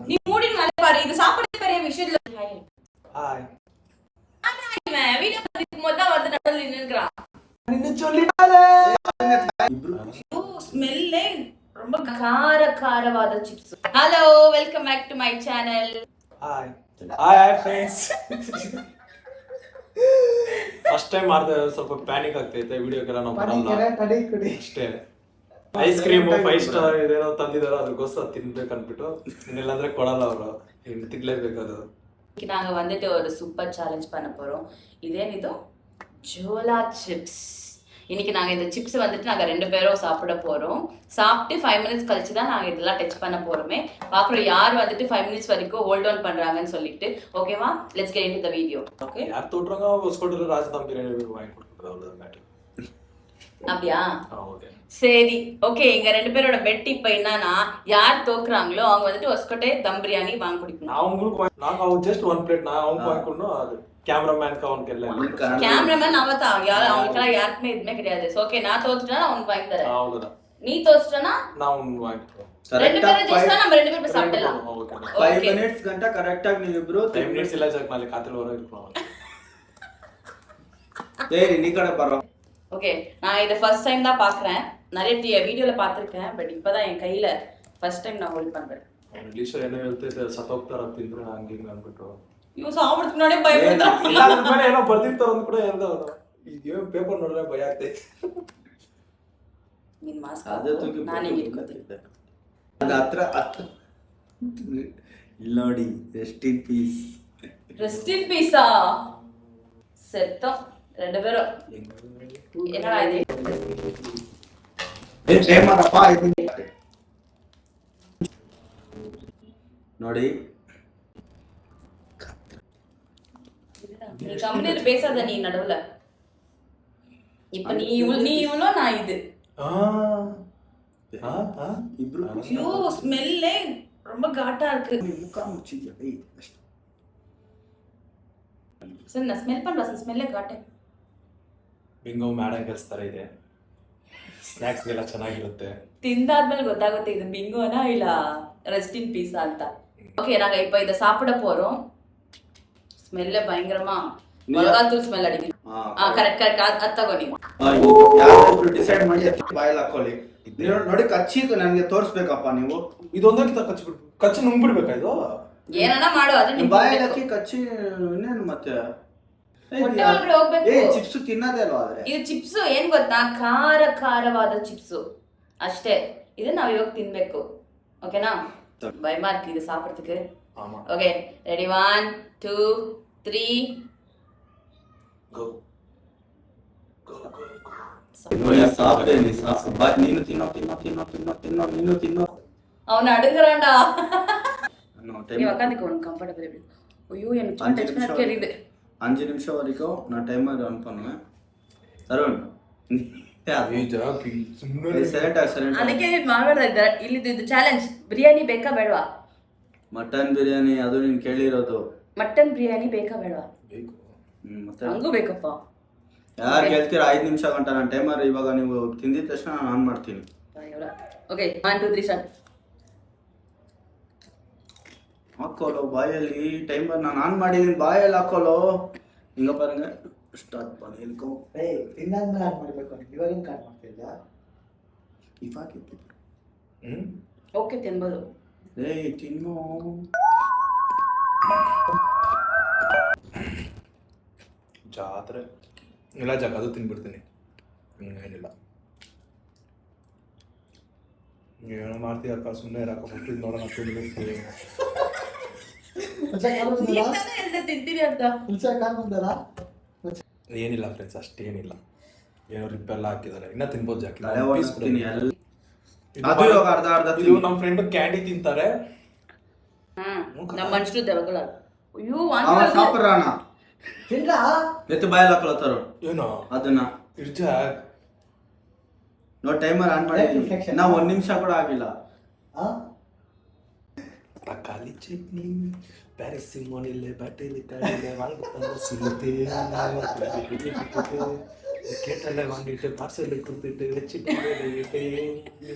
நீ மூடின்னு மேல பாரு. இது சாப்பிட பெரிய விஷயம் இல்ல. ஹாய். இவன் வீடியோ பார்த்துட்டு போது தான் வந்து நடுவுல நின்னுக்கிறான். நின்னு சொல்லிட்டாலே. ஓ ஸ்மெல்லே ரொம்ப காரவாத chips. Hello welcome back to my channel. Hi hi friends. First time ಮಾಡಿದೆ, ಸ್ವಲ್ಪ ಪ್ಯಾನಿಕ್ ಆಗ್ತೈತೆ ವಿಡಿಯೋಗೆಲ್ಲ ನಾವು ಬರಲ್ಲ ಅಷ್ಟೇ. ಐಸ್ ಕ್ರೀಮು 5 ಸ್ಟಾರ್ ಇದೇನೋ ತಂದಿದಾರೋ ಅದಕ್ಕೋಸ್ಕರ ತಿನ್ಬೇಕು ಅನ್ಬಿಟ್ಟು, ಇನ್ನಿಲ್ಲಾಂದ್ರೆ ಕೊಡಲ್ಲ ಅವರು, ಇನ್ನು ತಿನ್ಲೇಬೇಕು ಅದು. நாங்க வந்துட்டு ஒரு சூப்பர் சேலஞ்ச் பண்ண போறோம். இதேனிது ஜோலா சிப்ஸ். இன்னைக்கு நாங்க இந்த சிப்ஸ் வந்துட்டு நாங்க 2 பேரும் சாப்பிட போறோம். சாப்பிட்டு 5 மினிட்ஸ் கழிச்சு தான் நாங்க இதெல்லாம் டச் பண்ண போறோமே. பாக்குறோம் யார் வந்துட்டு 5 மினிட்ஸ் வரைக்கும் ஹோல்ட் ஆன் பண்றாங்கன்னு சொல்லிட்டு. ஓகேவா, let's get into the video. Okay, யார் தோட்றங்க ஒஸ்கோட்டர் ராஜதம் பிரியாணி வாங்கி கொடுக்குறது, அவ்வளவுதான் மேட்டர். அப்படியா? ஓகே சரி, ஓகே. எங்க 2 பேரோட பெட் இப்ப என்னன்னா, யார் தோக்குறாங்களோ அவங்க வந்துட்டு ஒஸ்கோட்டே தம் பிரியாணி வாங்கி குடிக்கணும். அவங்களுக்கு நாங்க ஜஸ்ட் 1 பிளேட் நான் அவங்க வாங்கி கொடுக்கணும். அது கேமராமேன் கவுன் கேட்ல கேமராமேன் அவதான் அவங்களுக்கெல்லாம் யாருக்குமே எதுவுமே கிடையாது. ஓகே, நான் தோத்துட்டா அவனுக்கு வாங்கி தரேன். அவ்வளவுதான். நீ தோத்துட்டனா நான் உங்களுக்கு வாங்கி தரேன். 2 பேரும் ஜெயிச்சா நம்ம 2 பேரும் சாப்பிடலாம். 5 minutes ಗಂಟ ಕರೆಕ್ಟ್ ಆಗಿ ನೀವು ಇಬ್ರು 5 minutes ಇಲ್ಲ ಜಾಕ್ ನಾಳೆ ಕಾತಲ್ ವರ ಇರ್ಕೊಳ್ಳೋಣ. ஏய் நீ கட பறோம். ஓகே, நான் இத ஃபர்ஸ்ட் டைம் தான் பார்க்கறேன். நிறைய வீடியோல பார்த்திருக்கேன், பட் இப்பதான் என் கையில ஃபர்ஸ்ட் டைம் நான் ஹோல்ட் பண்றேன். ಇಂಗ್ಲಿಷ್ ಏನೋ ಹೇಳ್ತೈತೆ, ಸತ್ತೋಗ್ತಾರ ತಿಂದ್ರೆ ಹಂಗೆ ಹಿಂಗೆ ಅನ್ಬಿಟ್ಟು ಇವು ಸಾವಡ್ತು ನೋಡಿ ಭಯ ಬಿಡ್ತಾರೆ. ಇಲ್ಲ ಅದ್ರ ಮೇಲೆ ಏನೋ ಬರ್ದಿರ್ತಾರ ಅಂದ್ ಕೂಡ ಹೇಳ್ದ ಅವನು. ಈಗ ಪೇಪರ್ ನೋಡಿದ್ರೆ ಭಯ ಆಗ್ತೈತೆ. ನಿನ್ ಮಾಸ್ಕ್ ಅದೇ ತೂಗಿ ನಾನು ಹಿಂಗೆ ಇಟ್ಕೋತೀನಿ. ಅದು ಹತ್ರ ಇಲ್ಲ ನೋಡಿ, rest in peace. Rest in ಪೀಸಾ ಸೆತ್ತೋ 2 பேரும். என்னடா இது? ಏ ಟ್ರೈ ಮಾಡಪ್ಪ ಇದು ನೋಡಿ. நீ கம்பெனில பேசாத, நீ நடுவுல. இப்ப நீ இவ்ளோ நான் இது. ಇಬ್ರು ஐயோ ஸ்மெல்லே ரொம்ப காட்டா இருக்கு. ಮುಖ ಮುಚ್ಚಿದ್ಯಾ? ಏಯ್ ಅಷ್ಟೇ. ಸರ್ ನಾ ಸ್ಮೆಲ್ ಪண்றேன், ಸ್ಮೆಲ್ಲೇ ಕಾಟೆ. ಬಿಂಗೋ ಮಾಡಂಗ್ ಕಳಿಸ್ತಾರೆ ಇದೆ. ಸ್ನಾಕ್ಸ್ ಎಲ್ಲ ಚೆನ್ನಾಗಿರುತ್ತೆ. ತಿಂದಾದ್ಮೇಲೆ ಗೊತ್ತಾಗುತ್ತೆ ಇದು ಬಿಂಗೋನಾ ಇಲ್ಲ ரெஸ்ட் இன் பீஸா ಅಂತ. ஓகே, நாங்க இப்போ இத சாப்பிட போறோம். ஸ்மெல்ல பயங்கரமா மிளகாத்தூள் ಸ್ಮೆಲ್ ಅಡಿಗೆ. ಕರೆಕ್ಟ್ ಅದು ತಗೊಳ್ಳಿ. ಯಾರಾದ್ರೂ ಡಿಸೈಡ್ ಮಾಡಿ ಬಾಯಲ್ಲಿ ಹಾಕೊಳ್ಳಿ. ನೋಡಿ ಕಚ್ಚಿದು ನನಗೆ ತೋರಿಸ್ಬೇಕಪ್ಪ ನೀವು. ಇದೊಂದಕ್ಕೆ ಕಚ್ಚಿಬಿಡ್ಬೇಕು, ಕಚ್ಚಿ ನುಂಗ್ಬಿಡ್ಬೇಕಾ ಇದು? ಏನನ ಮಾಡು ಅದನ್ನ ಬಾಯಲ್ಲಿ ಹಾಕಿ ಕಚ್ಚಿ ಇನ್ನೇನು ಮತ್ತೆ. ಹೊಟ್ಟೆ ಒಳಗಡೆ ಹೋಗ್ಬೇಕು. ಏ ಚಿಪ್ಸ್ ತಿನ್ನೋದೇ ಅಲ್ವಾ? ಆದ್ರೆ ಇದು ಚಿಪ್ಸ್ ಏನ್ ಗೊತ್ತಾ, ಖಾರವಾದ ಚಿಪ್ಸ್ ಅಷ್ಟೇ. ಇದು ನಾವ್ ಇವಾಗ ತಿನ್ಬೇಕು. ಓಕೆನಾ? பயமார்க்கு இது சாப்பிடுறதுக்கு. ஆமா. ஓகே, ரெடி 1 2 3 ಗೋ ಸಾப்பிಡೆ. ನೀನು ತಿನ್ನೋ ನೀನು ತಿನ್ನೋ. அவன் அடுங்கறான்டா. நீ உட்காந்துக்கோ, உனக்கு கம்ஃபர்டபிள் எப்படி? ஐயோ எனக்கு சும்மா டச் பண்ண கேக்குது. 5 நிமிஷம் வரைக்கும் நான் டைமர் ஆன் பண்ணுவேன். ತರುಣ್ ಅದಕ್ಕೆ ಮಾಡಬೇಡ. ಇದು ಚಾಲೆಂಜ್. ಬಿರಿಯಾನಿ ಬೇಕಾ ಬೇಡವಾ? ಮಟನ್ ಬಿರಿಯಾನಿ ಅದು ನೀನು ಕೇಳಿರೋದು. ಮಟನ್ ಬಿರಿಯಾನಿ ಬೇಕಾ ಬೇಡವಾ? ಮತ್ತೆ ಹಂಗೂ ಬೇಕಪ್ಪ. ಯಾರು ಹೇಳ್ತೀರಾ? 5 ನಿಮಿಷ ಗಂಟ ನಾನು ಟೈಮರ್. ಇವಾಗ ನೀವು ತಿಂದಿದ ತಕ್ಷಣ ನಾನು ಆನ್ ಮಾಡ್ತೀನಿ. Okay 1 2 3 start. ಹಾಕೋಲೋ ಬಾಯಲ್ಲಿ ಟೈಮರ್ ನಾನು ಆನ್ ಮಾಡಿದ್ದೀನಿ. ಬಾಯಲ್ಲಿ ಹಾಕೋಲೋ. ಹಿಂಗ ಪಾருங்க ಸ್ಟಾರ್ಟ್ பண்ணி இருக்கும். ಏಯ್ ತಿನ್ನಾದ್ಮೇಲೆ ಆನ್ ಮಾಡಬೇಕು. ಇವಾಗ ಏನು ಕಾಟ್ ಮಾಡ್ತಿದ್ಯಾ? ಇವಾಗ ಓಕೆ ತಿನ್ಬೋದು. ಏಯ್ ತಿನ್ನು. ಜಾತ್ರೆ ಇಲ್ಲ ಜಾಗ, ಅದು ತಿನ್ಬಿಡ್ತೀನಿ. ಏನಿಲ್ಲ, ಏನೋ ಮಾಡ್ತೀಯಪ್ಪ, ಸುಮ್ಮನೆ ಇರಾಕ ಹುಟ್ಟಿದ್ ನೋಡೋಣ. ತಿಂತೀನಿ ಅಂತ ಏನಿಲ್ಲ ಫ್ರೆಂಡ್ಸ್, ಅಷ್ಟೇನಿಲ್ಲ. ಏನೋ ರಿಪ್ಪೆಲ್ಲ ಹಾಕಿದ್ದಾರೆ, ಇನ್ನ ತಿನ್ಬೋದು ಜಾಕಿ. ಇದು ನಮ್ಮ ಫ್ರೆಂಡ್ ಕ್ಯಾಂಡಿ ತಿಂತಾರೆ. ನಮ್ಮ ಮನುಷ್ಯರು ದೆವ್ವಗಳ. ಅಯ್ಯೋ ಸಾಪರಾನ ತಿನ್ನಾ ಎತ್ತು ಬಾಯಲ್ಲಿ ಹಾಕೊಳ್ಳೋತಾರು. ಏನೋ ಅದನ್ನ ಇರ್ಜಾಕ್ ನೋಡಿ ಟೈಮರ್ ಆನ್ ಮಾಡಿ. ನಾವು 1 ನಿಮಿಷ ಕೂಡ ಆಗಿಲ್ಲ. ತಕಾಲಿ ಚಟ್ನಿ ಪ್ಯಾರಿಸಿಮೋನಿಲೆ ಬಟ್ಟೆಲಿ ಕಡೆಲೆ ವಾಂಗಿಕೊಂಡು ಸಿಗುತ್ತೆ ಕೇಟಲ್ಲೇ ವಾಂಗಿಟ್ಟು ಪಾರ್ಸಲ್ ಕೊಡ್ತಿಟ್ಟು ಹೆಚ್ಚಿಟ್ಟು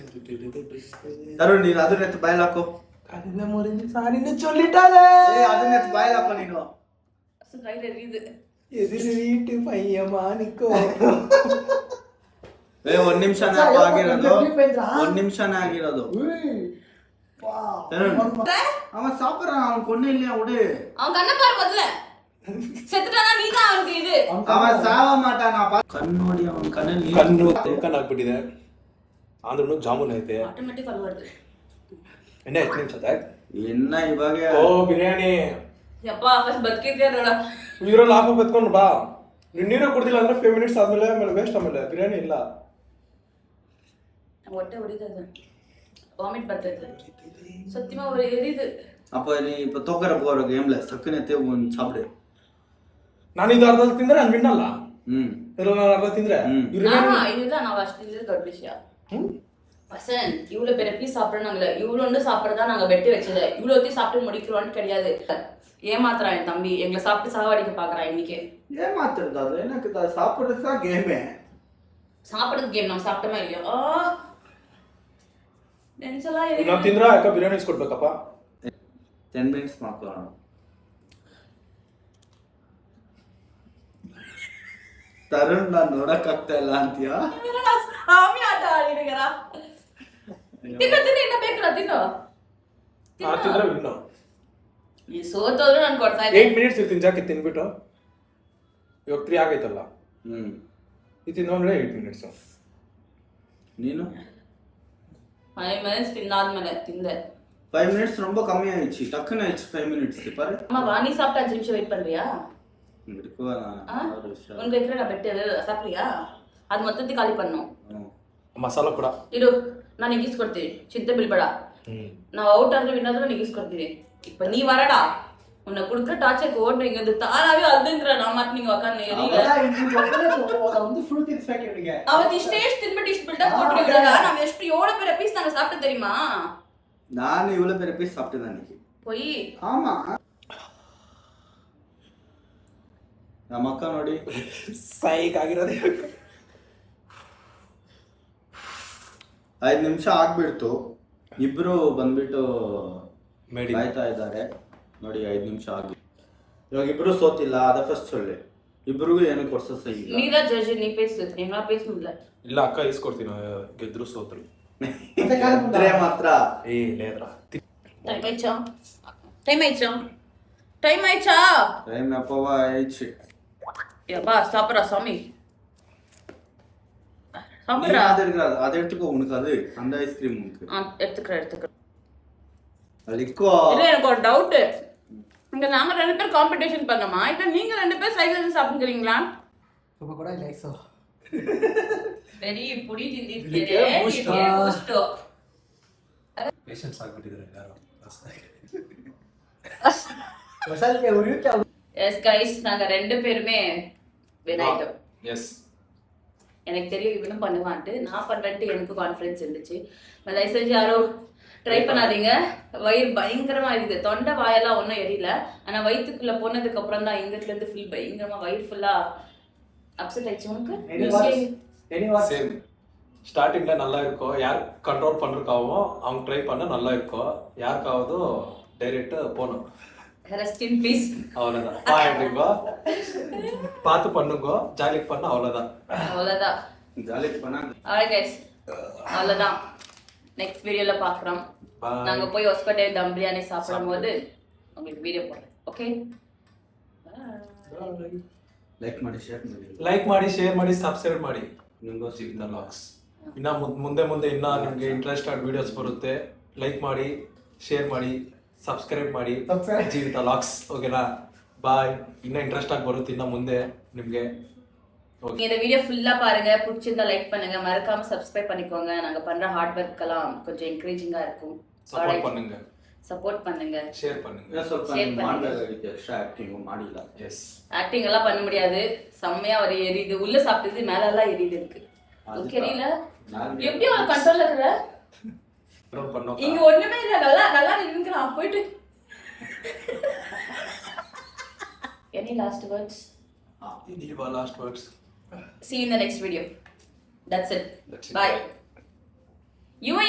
ತರುಣ್ ನೀನು ಅದನ್ನ ಎತ್ತು ಬಾಯಲ್ಲಿ ಹಾಕೋ. கண்ணை முறிஞ்சு சாரின்னு சொல்லிட்டாலே. ಅದನ್ನ ಬಾಯ್ ಹಾಕೋ ನೀನು. கையில எரியுது. எதிர் வீட்டு பையன் மாணிக்கோ. ಒಂದ್ ನಿಮಿಷನೇ ಆಗಿರೋದು. ಒಂದ್ ನಿಮಿಷನೇ ಆಗಿರೋದು. அவன் சாப்பிடுறான். அவன் கொண்டு இல்லையா விடு. அவன் கண்ணை பாரு முதல்ல. செத்துட்டானா நீ தான் அவனுக்கு இது. அவன் சாவ ಮಾಟಾನ. ಕಣ್ಣು ನೋಡಿ ಅವನ ಕಣ್ಣಲ್ಲಿ ಕಣ್ಣು ಕಣ್ಣಾಗ್ಬಿಟ್ಟಿದೆ. ಆದ್ರೂ ಜಾಮೂನ್ ಐತೆ. ಆಟೋಮೆಟಿಕ್ ಅಲ್ವರ್ದು. ಎಣ್ಣೆ ಎಷ್ಟು ನಿಮಿಷ ಆಯ್ತು? ಎನ್ನ ಇವಾಗ ಓ ಬಿರಿಯಾನಿ. ಯಪ್ಪ ಫಸ್ಟ್ ಬದುಕಿದ್ದೆ ನೋಡ. ಇದ್ರಲ್ಲಿ ಹಾಕೋ ಬತ್ಕೊಂಡು ಬಾ. ನೀರು ಕುಡ್ದಿಲ್ಲ ಅಂದ್ರೆ 5 ಮಿನಿಟ್ಸ್ ಆದ್ಮೇಲೆ ವೇಸ್ಟ್ ಆಮೇಲೆ ಬಿರಿಯಾನಿ ಇಲ್ಲ. ಹೊಟ್ಟೆ ಹೊಡಿತದೆ. ವಾಮಿಟ್ ಬರ್ತೈತೆ. ಸತ್ಯமா ஒரு எரியுது. அப்ப நீ இப்ப தோக்கற போற கேம்ல சக்குனே ಒಂದು சாப்பிடு. ನಾನು ಇದು ಅರ್ಧ ತಿಂದ್ರೆ ನಾನು ವಿನ್ನಲ್ಲ. ಇರೋ ನಾನು ಅರ್ಧ ತಿಂದ್ರೆ இதுதான் நான் ஃபர்ஸ்ட் இது ದೊಡ್ಡ ವಿಷಯ. வசன் இவ்வளவு பெரிய பீஸ் சாப்பிடறாங்கல, இவ்வளோண்டு சாப்பிடறதா நாங்க வெட்டி வச்சது. இவ்வளோத்தி சாப்பிட்டு முடிக்கிறோம்னு கிடையாது. ஏமாத்துறான் என் தம்பி. எங்களை சாப்பிட்டு சாவடிக்க பாக்குறான் இன்னைக்கு. ஏமாத்துறது அது எனக்கு சாப்பிடுறது தான் கேமே. சாப்பிடுறது கேம். ನಾವು ಸಾಪ್ಟಮ இல்லைಯೋ ನೆನ್ಸಲ್ಲ ಎರಿ. ನಾನು ತಿಂದ್ರೆ ಯಾಕ ಬಿರಿಯಾನಿ ಇಸ್ಕೊಡ್ಬೇಕಪ್ಪ. 10 ಮಿನಿಟ್ಸ್ ಮಾಡ್ಕೊಳ್ಳೋಣ. ತರುಣ್ ನಾನು ನೋಡಕ್ಕಾಗ್ತಾ ಇಲ್ಲ ಅಂತೀಯಾ? ಆಮಿ ಆಟ ಆಡಿನಗರ. ತಿನ್ನು ಇನ್ನ ಬೇಕಲ್ಲ ತಿನ್ನು. ಆ ತಿಂದ್ರೆ ವಿನ್ನು. ಈ ಸೋತೋದ್ರು ನಾನು ಕೊಡ್ತಾ ಇದ್ದೆ. 8 ಮಿನಿಟ್ಸ್ ಇರ್ತೀನಿ ಜಾಕಿ ತಿನ್ಬಿಟ್ಟು. ಇವಾಗ 3 ಆಗೈತಲ್ಲ. ಇದು ತಿನ್ನೋದ್ರೆ 8 ಮಿನಿಟ್ಸ್. ನೀನು 5 ಮಿನಿಟ್ಸ್ ತಿಂದಾದ್ಮೇಲೆ ತಿಂದೆ. 5 மினிட்ஸ் ரொம்ப கம்மியா ஆயிடுச்சு. டக்குன்னு ஆயிடுச்சு 5 மினிட்ஸ் பாரு. அம்மா வாணி சாப்பிட்டு 5 நிமிஷம் வெயிட் பண்றியா? இருக்குவா நான் ஒரு விஷயம். உனக்கு வைக்கிற நான் பெட்டு சாப்பிடுறியா? ಅದು ಮೊತ್ತತ್ತಿ ಖಾಲಿ ಪಣ್ಣು. ಮಸಾಲ ಕೂಡ ಇರು, ನಾನು ಇಗಿಸ್ಕೊಡ್ತೀನಿ. ಚಿಂತೆ ಬಿಲ್ಬೇಡ. ನಾವು ಔಟ್ ಆದ್ರೆ ವಿನ್ ಆದ್ರೆ ಇಗಿಸ್ಕೊಡ್ತೀನಿ. இப்ப நீ வரடா. உன்னை குடுக்குற டார்ச்சருக்கு ஓடுறீங்க. இது தாராவே அழுதுங்கற நான் மாட் நீங்க உட்கார்ந்து எரியல. வந்து ஃபுல் திங்ஸ் வைக்கிறீங்க. அவதி ஸ்டேஜ் தின்பிட்டு இஷ்ட் பில்டப் போட்டுறீங்கடா. நான் ಎಷ್ಟು எவ்வளவு பெரிய பீஸ் நாங்க சாப்பிட்டு தெரியுமா? ನಾನು ಇவ்வளவு பெரிய பீஸ் சாப்பிட்டேன் இன்னைக்கு. போய் ஆமா. ನಮ್ಮ ಅಕ್ಕ ನೋಡಿ ಸೈಕ್ ಆಗಿರೋದೇ. 5 ನಿಮಿಷ ಆಗ್ಬಿಡ್ತು. ಇಬ್ರು ಬಂದ್ಬಿಟ್ಟು ಮೇಡಿ ಕಾಯ್ತಾ ಇದ್ದಾರೆ ನೋಡಿ. 5 ನಿಮಿಷ ಆಗಿ ಇವಾಗ ಇಬ್ರು ಸೋತಿಲ್ಲ. ಅದ ಫಸ್ಟ್ ಸೊಳ್ಳೆ ಇಬ್ರಿಗೂ ಏನು ಕೊಡ್ಸ ಇಲ್ಲ. ನೀರಾ ಜಡ್ಜ್ ನೀ ಪೇಸು ಎಂಗಾ ಪೇಸು ಇಲ್ಲ. ಇಲ್ಲ ಅಕ್ಕ ಇಸ್ಕೊಡ್ತೀನಿ. ಗೆದ್ರು ಸೋತ್ರು ಇದ್ರೆ ಮಾತ್ರ. ಏ ಲೇದ್ರ ಟೈಮ್ ಆಯ್ತಾ? ಟೈಮ್ ಆಯ್ತಾ? ಟೈಮ್ ಆಯ್ತಾ? ಟೈಮ್ ಅಪ್ಪವ ಆಯ್ತು. ಯಪ್ಪಾ சாப்பிடுறா சாமி. சாப்பிடுறா. அது எடுத்துக்கோ. உனக்கு அது அந்த ஐஸ்கிரீம் உனக்கு. எடுத்துக்கிறேன். அதுக்கோ இல்ல எனக்கு ஒரு டவுட். இங்க நாங்க 2 பேர் காம்படிஷன் பண்ணோமா? இல்ல நீங்க 2 பேர் சைடுல இருந்து சாப்பிடுறீங்களா? ಸ್ವಲ್ಪ ಕೂಡ ಇಲ್ಲ ಐಸೋ. ವೆರಿ ಪುಡಿ ತಿಂದಿದ್ದೀರಿ. ಇಷ್ಟು ಪೇಷನ್ಸ್ ಆಗ್ಬಿಟ್ಟಿದ್ದಾರೆ ಎಲ್ಲರೂ. ಹೊಸಲ್ಗೆ ಉರಿಯುತ್ತೆ. எஸ் கைஸ் நாங்க 2 பேருமே வின் ஆயிட்டோம். எஸ் எனக்கு தெரியும் இவனும் பண்ணுவான்ட்டு. நான் பண்ணுறேன்ட்டு எனக்கு கான்ஃபிடன்ஸ் இருந்துச்சு. தயவு செஞ்சு யாரும் ட்ரை பண்ணாதீங்க. வயிறு பயங்கரமா இருக்குது. தொண்டை வாயெல்லாம் ஒன்றும் எரியல. ஆனால் வயிற்றுக்குள்ள போனதுக்கு அப்புறம் தான் இங்கத்துலேருந்து ஃபுல் பயங்கரமா வயிறு ஃபுல்லா அப்செட் ஆயிடுச்சு. உனக்கு சேம். ஸ்டார்டிங்ல நல்லா இருக்கும். யார் கண்ட்ரோல் பண்ணிருக்காவோ அவங்க ட்ரை பண்ண நல்லா இருக்கும். யாருக்காவது டைரக்ட் போகணும். Rest in peace. அவ்வளோதான். பாருங்க, பார்த்து பண்ணுங்க. ஜாலிக்கு பண்ண அவ்வளோதான். அவ்வளோதான். ஜாலிக்கு பண்ணா. ஆல்ரைட் கைஸ், அவ்வளோதான். நெக்ஸ்ட் வீடியோல பார்க்குறோம். நாங்க போய் ಹೊಸಕೋಟೆ தம் பிரியாணி சாப்பிடும்போது உங்களுக்கு வீடியோ போடுறேன். ஓகே, ಲೈಕ್ ಮಾಡಿ ಶೇರ್ ಮಾಡಿ ಸಬ್ಸ್ಕ್ರೈಬ್ ಮಾಡಿ. ನಿಮಗೂ ಜೀವಿತಾ ವ್ಲಾಗ್ಸ್ ಇನ್ನ ಮುಂದೆ ಇನ್ನ ನಿಮಗೆ ಇಂಟ್ರೆಸ್ಟೆಡ್ ವಿಡಿಯೋಸ್ ಬರುತ್ತೆ. ಲೈಕ್ ಮಾಡಿ, ಶೇರ್ ಮಾಡಿ, ಸಬ್ಸ್ಕ್ರೈಬ್ ಮಾಡಿ ಜೀವಿತಾ ವ್ಲಾಗ್ಸ್. ಓಕೆನಾ? பாய். இன்னும் இன்ட்ரெஸ்டாக போகிறது இன்னும் முந்தே நிಮಗೆ. நீங்க இந்த வீடியோ ஃபுல்லா பாருங்க. பிடிச்சிருந்தா லைக் பண்ணுங்க. மறக்காம சப்ஸ்கிரைப் பண்ணிக்கோங்க. நாங்க பண்ற ஹார்ட் ஒர்க்கெல்லாம் கொஞ்சம் என்கரேஜிங்கா இருக்கும். ಸಪೋರ್ಟ್ பண்ணுங்க, சப்போர்ட் பண்ணுங்க, ஷேர் பண்ணுங்க. ಸ್ವಲ್ಪ ಮಾಡಬೇಕಾಗಿತ್ತು. ಎಕ್ಸ್ಟ್ರಾ ಆಕ್ಟಿಂಗ್ ಮಾಡಿಲ್ಲ. எஸ், ஆக்டிங் எல்லாம் பண்ண முடியாது. செம்மையா ஒரு எரியுது. உள்ள சாப்பிட்டது மேல எல்லாம் எரியுது இருக்கு. ஓகே, தெரியல எப்படி அவ கண்ட்ரோல்ல இருக்கற. கண்ட்ரோல் பண்ணோம். இங்க ஒண்ணுமே இல்ல. நல்லா நின்னுக்கிறான் போயிட்டு. Any last words? Any last words? See you in the next video. That's it. That's it. Bye. You